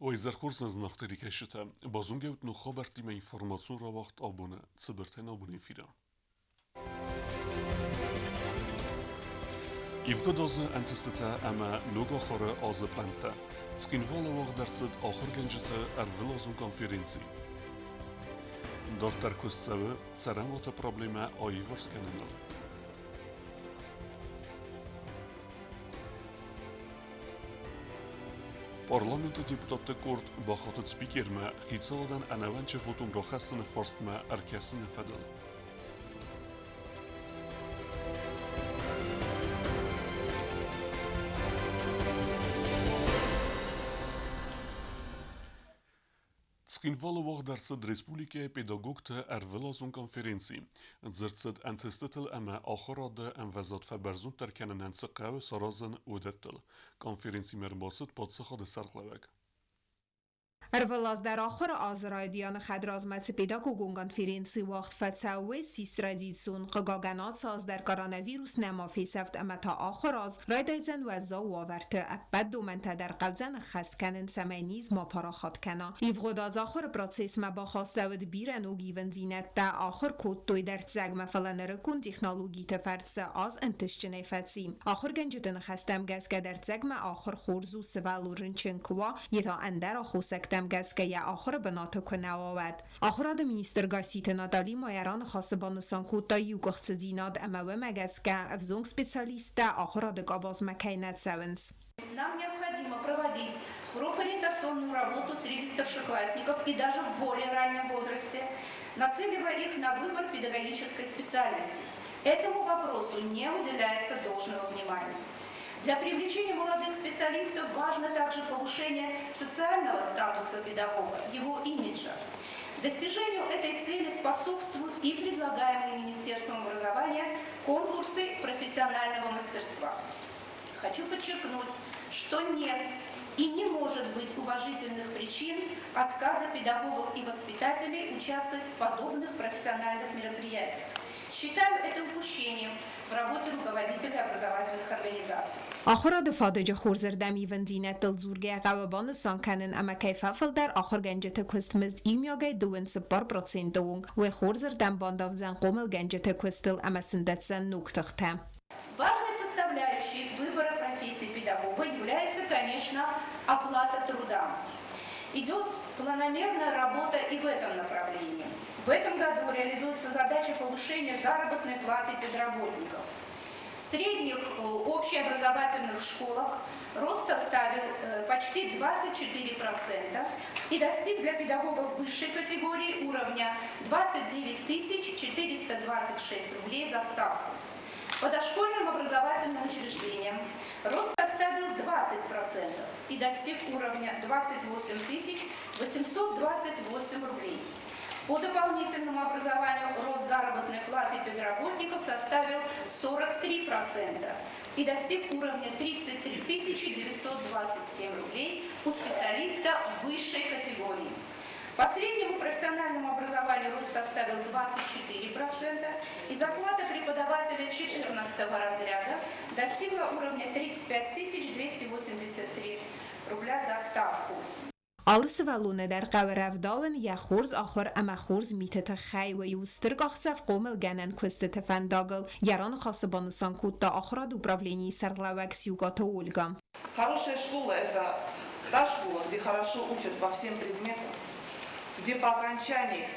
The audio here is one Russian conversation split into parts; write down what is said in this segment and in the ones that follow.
Ойзархурс нахтарикешите базунгеут ну хабартиме информацион равахт абуне цибертен абуне фира. Ivgodoz antistete ama noga khore azeplante. Skinvala wag dersid akhir genjite ervilazun konferensi. Dortar kussave saran vata probleme ayivars kenenal. Parlamento deputatı Kurd baxatıt spikerme xitsavadan anavançe votum roxasını forstme erkesini fedel. Skinvala wag dersid Respublike pedagogte ervilazun konferensi. Zertsid antistitel ama akhirade envezat feberzun terkenen ensiqawe sarazın udettel. Konferensi merbasit padsaxa de sarqlavek. Ervelas در آخر آزرایدیان خدرازمت پیداگوگون کنفرانسی وقت فتساوی سیست ترادیسیون قگاگنات ساز در کوروناویروس نمافی سفت اما تا آخر از رایدایزن و زا وارت ابد دومنت در قوزن خست کنن سمینیز ما پاراخات کنا ایفغود از آخر پروسیس ما با خواست داود بیرن و گیون زینت تا آخر کود توی در تزاگ مفلن رکون تکنولوژی تفرس از انتشتنه فتسیم آخر گنجتن خستم گز که در تزاگ ما آخر خورزو سوالو رنچنکوا یتا اندر آخوسکت گسکه یا آخر بناتو کنه آود. آخراد مینیستر گاسیت نادالی مایران خاص بانسان کوتا یوگخت زیناد اموه مگسکه افزونگ специалиста آخراد گاباز مکینت سونس. Нам необходимо проводить профориентационную работу среди старшеклассников и даже в более раннем возрасте, нацеливая их на выбор педагогической специальности. Этому вопросу не уделяется должного внимания. Для привлечения молодых специалистов важно также повышение социального статуса педагога, его имиджа. Достижению этой цели способствуют и предлагаемые Министерством образования конкурсы профессионального мастерства. Хочу подчеркнуть, что нет и не может быть уважительных причин отказа педагогов и воспитателей участвовать в подобных профессиональных мероприятиях. Считаю это упущением в работе руководителей образовательных организаций. آخر فادج خورزر دمی وندینت دلزورگه قوابان سانکنن اما کیفافل در آخر گنجت کستمز ایمیاگه دوین سپار پروتسین دوونگ و خورزر دم بانداف زن قومل گنجت کستل اما سندت زن نوکتخته. Важной составляющей выбора профессии педагога является, конечно, оплата труда. Идет планомерная работа и в этом направлении. В этом году реализуется задача повышения заработной платы педработников. В средних общеобразовательных школах рост составил почти 24% и достиг для педагогов высшей категории уровня 29 426 рублей за ставку. По дошкольным образовательным учреждениям рост составил 20% и достиг уровня 28 828 рублей. По дополнительному образованию рост заработной платы педработников составил 43% и достиг уровня 33 927 рублей у специалиста высшей категории. По среднему профессиональному образованию рост составил 24%, и зарплата преподавателя 14 разряда достигла уровня 35 283 рубля за ставку. آلس ولونه در قواره داون یا خورز آخر اما خورز میتت خی و یوسترگ آخصف قومل گنن کست تفنداگل یران خاص بانسان کود تا آخراد управлении сарлавек сюгата Ольга. Хорошая школа – это та школа, где хорошо учат по всем предметам, где по окончании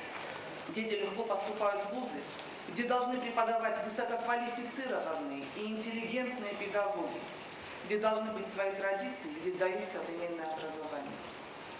дети легко поступают в вузы, где должны преподавать высококвалифицированные и интеллигентные педагоги, где должны быть свои традиции, где дают современное образование.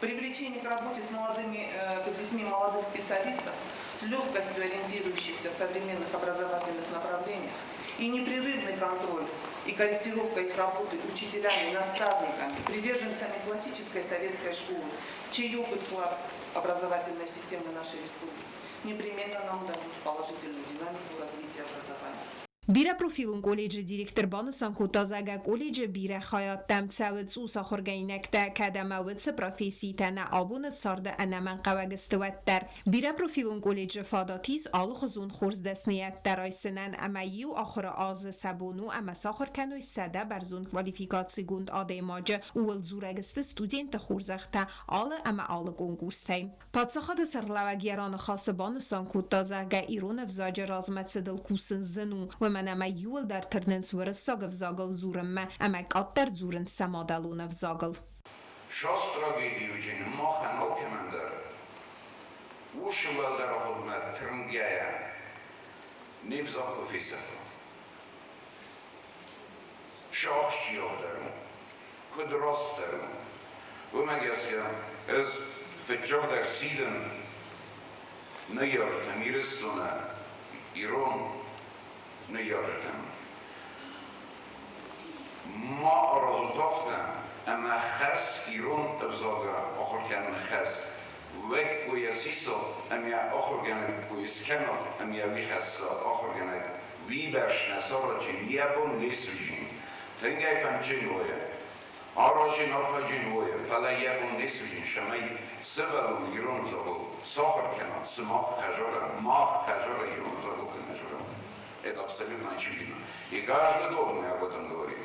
Привлечение к работе с детьми молодых специалистов, с легкостью ориентирующихся в современных образовательных направлениях и непрерывный контроль и корректировка их работы учителями, наставниками, приверженцами классической советской школы, чей опыт вклад в образовательной системы нашей республики непременно нам дадут положительную динамику развития образования. Bira profilun koleji direktor banısan kutazaga koleji bira hayattam tsavit usa xorgaynakta kadamawit profesi tana abun sarda anaman qawagistwatter bira profilun koleji fadatis alxuzun xurz desniyat daraysenen ama yu axır az sabunu ama saxır kanoy sada barzun kvalifikatsiy gund ademaja ul zuragist student xurzaxta al ama al konkursay patsaxad sarlavagiran khas banısan kutazaga iron vzaja razmatsedel kusin zenu من اما یول در ترننس ورساگ взагал زورم اما قطر زورن سمادلون взагал شاست трагедию için mahanal kemender ушивалдар худмат трнгая невзако фисафа шахшиодарм кудрастерм ومجاسيا از فجار در سیدن نیارتم ایرستونه ایران نیارتم ما رزultatten اما خس ایران افزاگا آخر کن خس وک گویا سیسات اما آخر گنه گویا سکنات اما وی خسات آخر گنه وی برشنسارا چین یبون نیسو جین تنگای پنچین ویا آراجین آخر جین ویا فلا یبون نیسو جین شمای سبلون ایران افزاگا ساخر کنات سماخ خجارا ماخ خجارا ایران افزاگا کنجارا Это абсолютно очевидно. И каждый год мы об этом говорим.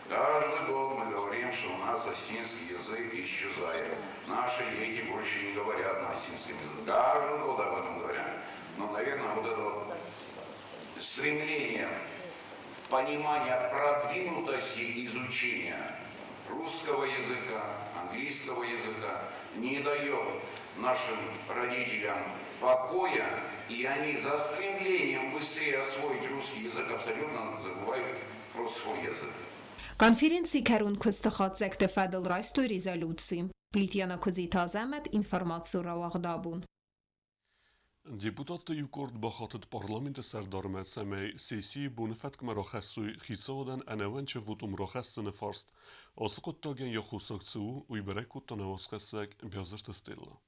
Каждый год мы говорим, что у нас осетинский язык исчезает. Наши дети больше не говорят на осетинском языке. Каждый год об этом говорят. Но, наверное, вот это вот стремление понимания продвинутости изучения русского языка, английского языка не дает нашим родителям покоя, и они за стремлением быстрее освоить русский язык абсолютно забывают про свой язык. Конференции Карун Костахат зекте фадл райстой резолюции. Плитьяна Кузитазамет информацию равагдабун. Депутаты юкорд бахатыт парламенты сардармет самай сессии бунефетк мрахасуй хитсадан анаванче вутум рахасны фарст. Асыкоттаген яхусакцу уйберекуттан авасхасак бязыртыстелла.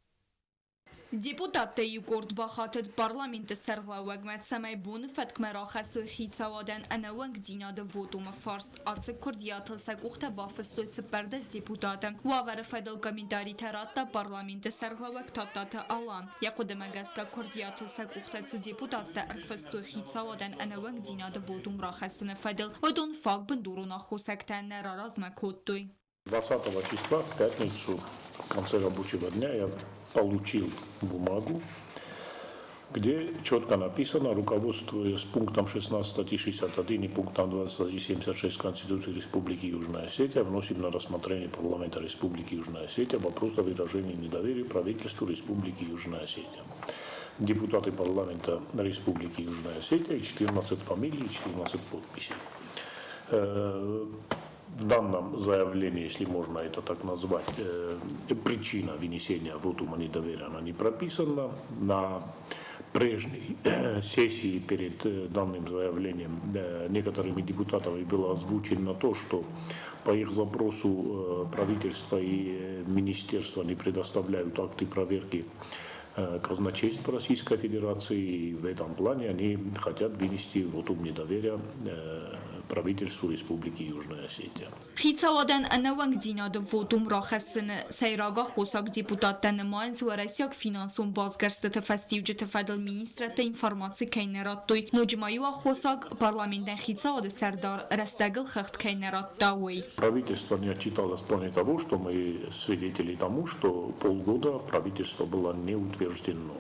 Депутаты юкорд бахатыт парламенты сарглауагмет самай бунефетк мрахасуй хитсадан анаванг динада вутум фарст. Ацык курдиятылсак ухта бафыстой цыпардас депутаты. Уавары федал комментарий таратта парламенты сарглауаг таттаты алан. Якудамагаска курдиятылсак ухтацы депутаты арфыстой хитсадан анаванг динада вутум рахасны федал. Одон фак бандуруна хусактан наразма коттой. 20 числа, в пятницу, в конце рабочего дня, я получил бумагу, где четко написано, руководствуясь пунктом 16 статьи 61 и пунктом 20 статьи 76 Конституции Республики Южная Осетия, вносим на рассмотрение парламента Республики Южная Осетия вопрос о выражении недоверия правительству Республики Южная Осетия. Депутаты парламента Республики Южная Осетия и 14 фамилий, и 14 подписей. В данном заявлении, если можно это так назвать, причина вынесения вотума недоверия она не прописана. На прежней сессии перед данным заявлением некоторыми депутатами было озвучено то, что по их запросу правительство и министерство не предоставляют акты проверки казначейства Российской Федерации, и в этом плане они хотят вынести вотум недоверия правительству Республики Южная Осетия. Хитсаваден анаванг динада вотум рахасны сайрага хосак депутаттан майнц варасяк финансум базгарстата фастивджета федал министрата информации кейнераттой. Ноджмаюа хосак парламентен хитсавады сардар растагл хахт кейнераттауэй. Правительство не отчиталось в плане того, что мы свидетели тому, что полгода правительство было не утверждено.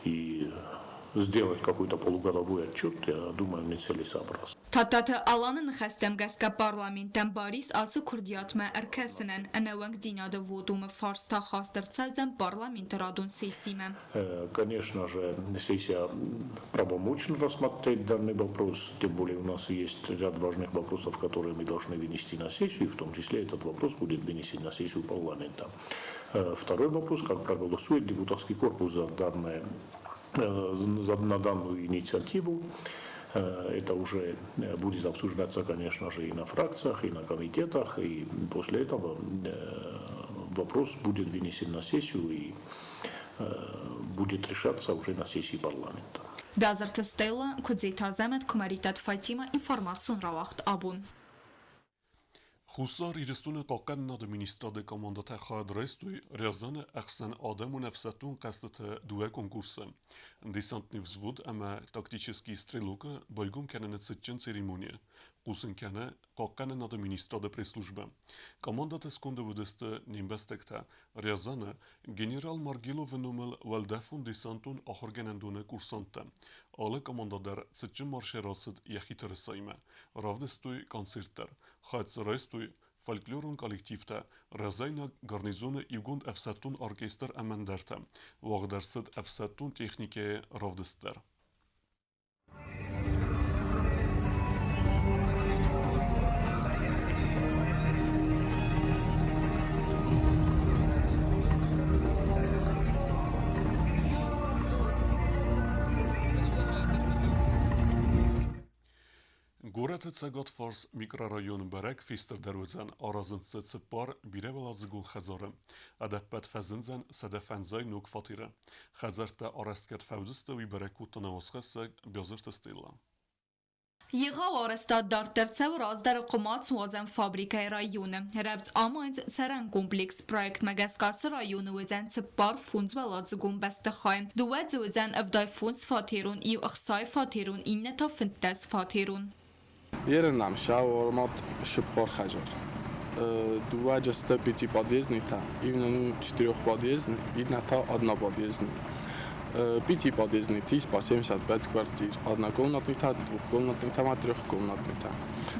И сделать какой-то полугодовой отчет, я думаю, нецелесообразно. Татата аланын хастам гаска парламентен Борис ацу курдиатма аркасынан анаванг динада вотума фарста хастар цавзан парламент радун сессима. Конечно же, сессия правомочна рассмотреть данный вопрос, тем более у нас есть ряд важных вопросов, которые мы должны вынести на сессию, в том числе этот вопрос будет вынесен на сессию парламента. Второй вопрос, как проголосует депутатский корпус на данную инициативу. Это уже будет обсуждаться, конечно же, и на фракциях, и на комитетах, и после этого вопрос будет вынесен на сессию и будет решаться уже на сессии парламента. Beazert Stella, Kudzita Zemet, Kumaritat Fatima, Information Rawacht Abun. خوسار ایرستون قاقن ناد منیستاد کاماندات خواهد رستوی ریازان اخسن آدم و نفستون قصدت دوه کنکورس. دیسانت نیوزود اما تاکتیچسکی استریلوک بایگوم کنن تسجن سریمونیه. قوسن کنه قاقن ناد منیستاد پرسلوجبه. کاماندات اسکنده بودست نیمبستکتا ریازان گنرال مارگیلو ونومل والدفون دیسانتون آخر گنندونه کورسانتا. آله کاماندادر تسجن مارشه راسد یخی ترسایمه. راودستوی کانسیرتر. خواهد سرایستوی فولکلورون کالکتیفتا رازاینا گارنیزون ایگوند افساتون ارکستر امندرتا واغدرسد افساتون تکنیکه راودستر. گورت تساقات فارس میکرارایون برک فیستر دروزن آرازن سپار بیره ولازگون خزاره. ادبت فزنزن صدفنزای نوک فاتیره. خزرت آرست کرد فوزستوی برکو تنواسخسگ بیازرت استیلا. Yığa arastad dartırsa و razdar قمات وزن فابریکای رایونه. رفت آماز سران کمپلیکس پروژه مگسکاس رایونه وزن سپار فونز ولازگون بسته خواهیم. دوات وزن افدای فونز فاتیرون ایو اخصای فاتیرون این نتا فنتس فاتیرون. Երնամ շաորմատ շպոր խաջար դուա ջստը պիտի պատիեզնի թա իվնանու 4 պատիեզնի իդնա թա одна պատիեզնի պիտի պատիեզնի թիս по 75 квартир одна комнатный та двухкомнатный та трехкомнатный та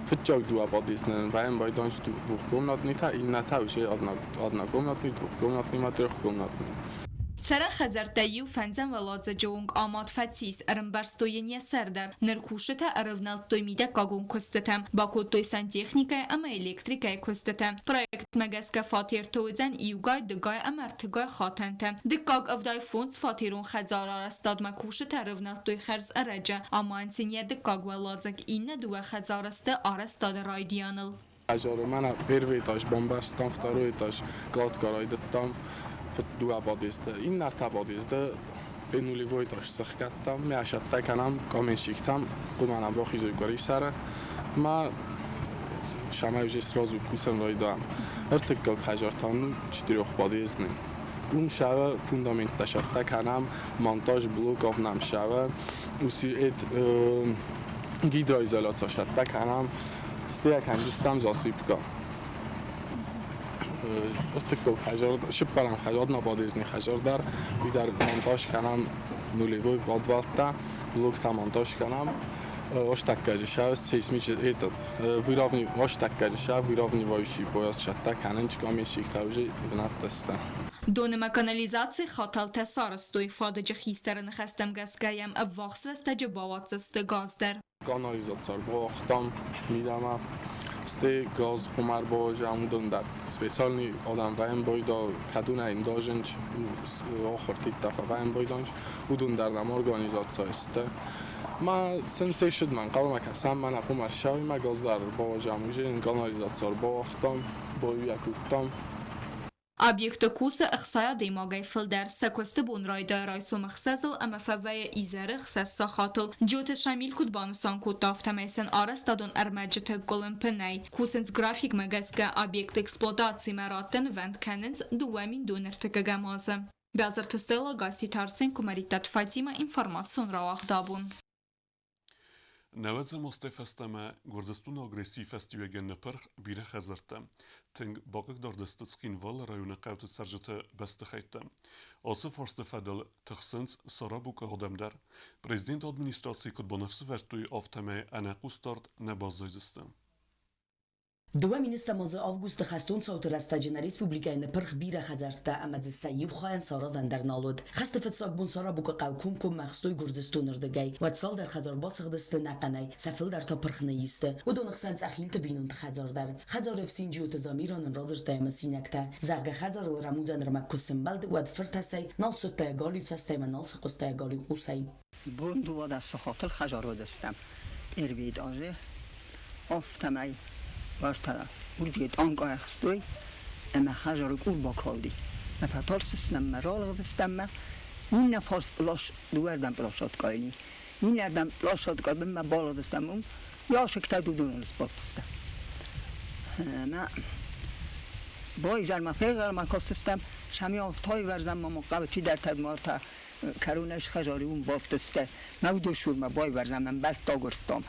фчок дуа պատիեզնեն վայեն բայդանց двухкомнатный та իդնա թա ուշե одна комнатный двухкомнатный трехкомнатный سران خزرتایی و فنزن ولادز جونگ آماد فتیس ارمبرستوینی سردر نرکوشتا ارونالتوی میده کاگون کستتم با کدوی سن تکنیکای اما الکتریکای کستتم پروژه مگسکا فاتیر توزن ایوگای دگای امرتگای خاتنتم دکاگ افدای فونس فاتیرون خزار آرستاد مکوشتا ارونالتوی خرز ارجه اما انسینیه دکاگ ولادزک این دو خزارست آرستاد رایدیانل اجاره من первый этаж бомбарстан второй этаж гладкарайда там دو подъезда این نرتا подъезда به нулевой этаж сахкаттам меашатта канам каменшиктам قومانم با خیزوی گاری سره ما شما уже сразу кусам райдам ارتقال خجارتان 4 подъездный اون شب فوندامنت تشاتта канам монтаж блок авнам шава уси эт гидроизоляция шатта канам стея канжистам засыпка ارتقال خجار شپرم خجار نبادیزنی خجار در монтаж کنم нулевой подвалта блок там монтаж کنم оштаккажиша сейсмич этот выравни оштаккажиша выравнивающий пояс шатта каненчик амешик уже гнаттаста دونما کانالیزاسی خاطر تسارستوی فادج خیسترن خستم گسگایم افواخس رستج باوات است گازدر کانالیزاتسار باختم میدم سته گاز قمر با جامودن در سپیشالی آدم وایم بایدا کدونا اینداژنج آخر تیک دفعه وایم بایدانج بودن در نم ارگانیزاتسا است ما سنسی شد من قبل مکسم من قمر شوی ما گاز در با جاموجه کانالیزاتسار باختم با یکوتم Объекты куса ихсая деймагай филдер секосты бун райда райсу махсазл ама фавая изары хсassa хатл джоте шамил кудбанусан кутафтамайсан арастадон армаджите голымпенай кусенс график магазга объект эксплуатации маратен вент каненс дуамин донертыка гамазы Бязар Тестела гаси тарсен кумаритат Фатима информацион равах дабун نوازم استفستما گردستون آگریسیف استیوگن نپرخ بیره خزرتم تنگ باقی داردست سخینوال رایون قوت سرجت بست خیتم آسه فرست فدل تخسنس سارابو که هدم در پریزیدنت ادمینستراسی کد با نفس ورتوی آفتمه انقوس دارد نبازایدستم Два министра мозы август хастун саутырастаджина республикайны пырх бира хазартта амадзы сайып хаян саразан дар налуд. Хастафет сакбун сара бука қавкум кум махстой гурзыстунырдыгай. Ватсал дар хазар басығдысты нақанай. Сафил дар та пырхны йисты. Удонықсан цахилты бинунт хазардар. Хазар эфсинджи уты замиранын разыртайма синякта. Зага хазар рамузан рмак кусымбалды вад фыртасай. Налсуттай галип састайма налсы қустай галип усай. Бун дувада сахатыл хажар вадастам. Эрвид аже. Афтамай. Vartara, urdiget anka xstoy, ama xajar kul bakaldi. Ma patarsis nam maral gdistam, in nafas blash duardan blashat qaili. Nereden laşadı kadın ben bağladıysam onu. Yaşıkta dudunun ispatıysam. Ben بایزم فقر ما کاستم شمیان تای ورزم ما قبطی در تدمار تا کرونش خجاری اون بافتسته ما دوشور ما بای ورزم من بس تا گرفتم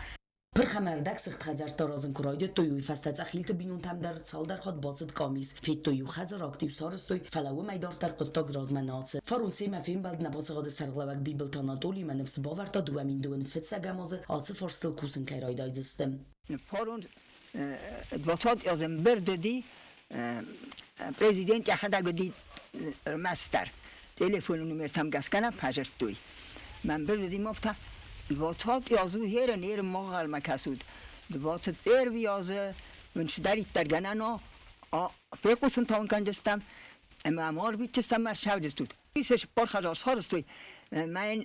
Pırxamərdak sıxt xəzər tarazın kuraydı toyu fəstəc əxilti binun təmdər çaldər xod basıd qamis fet toyu xəzər aktiv sarıstoy fələvu meydar qıtta grazmanatsı Farunsi məfim bəld nəbası qadı sərğlavək bibel tanatoli mənəfs bavarta duəmin duən fetsə qəmazı alsı farsıl kusun kəyraydaydısdım. Farun dvaçat yazım bir dedi prezident yaxada gudi master telefonu numartam gaskana pajertoy من بردیم افتا دوات یازو هر نیر ماغل مکسود دوات بر ویازه من شدری ترگنه نا پیقوسن تاون کنجستم اما امار بیچستم مر شودستود بیسش پر خجار سارستوی من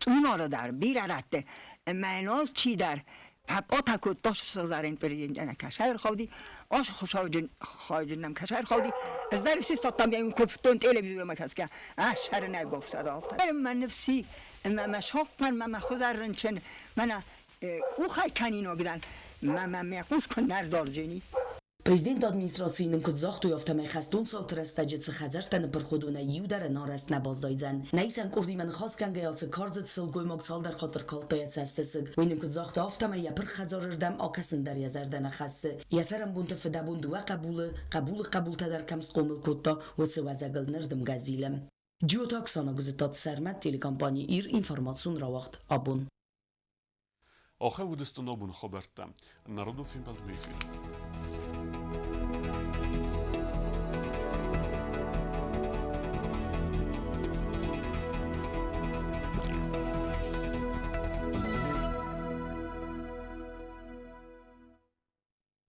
اون را در بیر رده من آل چی در پاتا کود داشت سازارین پریدن کشور خودی آش خواهجنم کشور خودی از در سیستم بیایم کفتون تلویزیون مکس که شهر نگفت صدا افتاد من نفسی من شاق من خودرن چن من او خای کنینو گدن من میقوس کن نردار جنی Prezident administrasiyinin kudzaxtu yaftame xastun saltrastacısı xəzərtəni pırxuduna yudara narast nabazdaycan. Nəysən kurdimen xaskan gəyası karzıt sılgoymaq saldar xatır kaltayat səstəsiq. Oyunun kudzaxtu yaftame yapır xəzarırdam akasındar yazardana xassı. Yasarım bunta fidabun duva qabulu tədər kəms qomul kodda vısı vəzəqılnırdım qəziləm. Ciotak sana qızıtat sərmət telekampanya ir informasyon ravaqt abun. آخه ودستنا بون خبرتم. نردو فیلم بلد میفیل.